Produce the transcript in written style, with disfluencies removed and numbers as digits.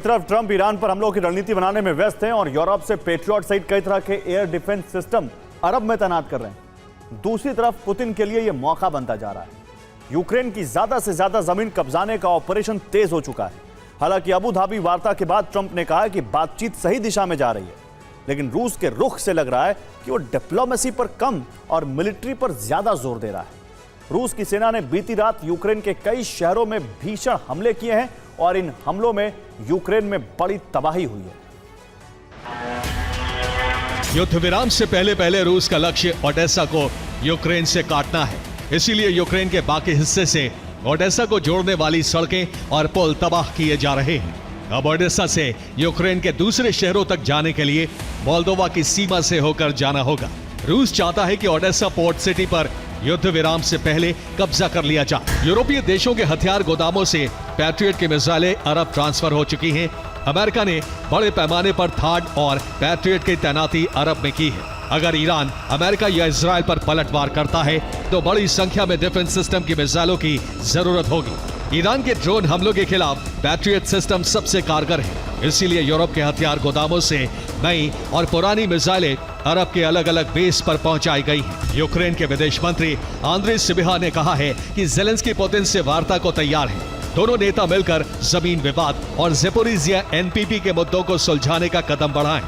तरफ Trump Iran पर हमलों की रणनीति बनाने में व्यस्त हैं और यूरोप से पेट्रियट सहित कई तरह के एयर डिफेंस सिस्टम अरब में तैनात कर रहे हैं। दूसरी तरफ पुतिन के लिए यह मौका बनता जा रहा है। यूक्रेन की ज्यादा से ज्यादा जमीन कब्जाने का ऑपरेशन तेज हो चुका है। हालांकि अबू धाबी वार्ता के बाद ट्रंप ने कहा कि बातचीत सही दिशा में जा रही है, लेकिन रूस के रुख से लग रहा है कि वो डिप्लोमेसी पर कम और मिलिट्री पर ज्यादा जोर दे रहा है। रूस की सेना ने बीती रात यूक्रेन के कई शहरों में भीषण हमले किए हैं और इन हमलों में यूक्रेन में बड़ी तबाही हुई है। युद्ध विराम से पहले रूस का लक्ष्य ओडेसा को यूक्रेन से काटना है। इसीलिए यूक्रेन के बाकी हिस्से से ओडेसा को जोड़ने वाली सड़कें और पुल तबाह किए जा रहे हैं। अब ओडेसा से यूक्रेन के दूसरे शहरों तक जाने के लिए मोल्दोवा की सीमा से होकर जाना होगा। रूस चाहता है कि ओडेसा पोर्ट सिटी पर युद्ध विराम से पहले कब्जा कर लिया जाए। यूरोपीय देशों के हथियार गोदामों से पैट्रियट की मिसाइलें अरब ट्रांसफर हो चुकी हैं। अमेरिका ने बड़े पैमाने पर थार्ड और पैट्रियट की तैनाती अरब में की है। अगर ईरान अमेरिका या इजराइल पर पलटवार करता है तो बड़ी संख्या में डिफेंस सिस्टम की मिसाइलों की जरूरत होगी। ईरान के ड्रोन हमलों के खिलाफ पैट्रियट सिस्टम सबसे कारगर है। इसीलिए यूरोप के हथियार गोदामों से नई और पुरानी मिसाइलें अरब के अलग अलग बेस पर पहुंचाई गई हैं। यूक्रेन के विदेश मंत्री आंद्री सिबिहा ने कहा है कि जेलेंस्की पुतिन से वार्ता को तैयार है। दोनों नेता मिलकर जमीन विवाद और ज़ेपोरिज़िया एनपीटी के मुद्दों को सुलझाने का कदम बढ़ाएं।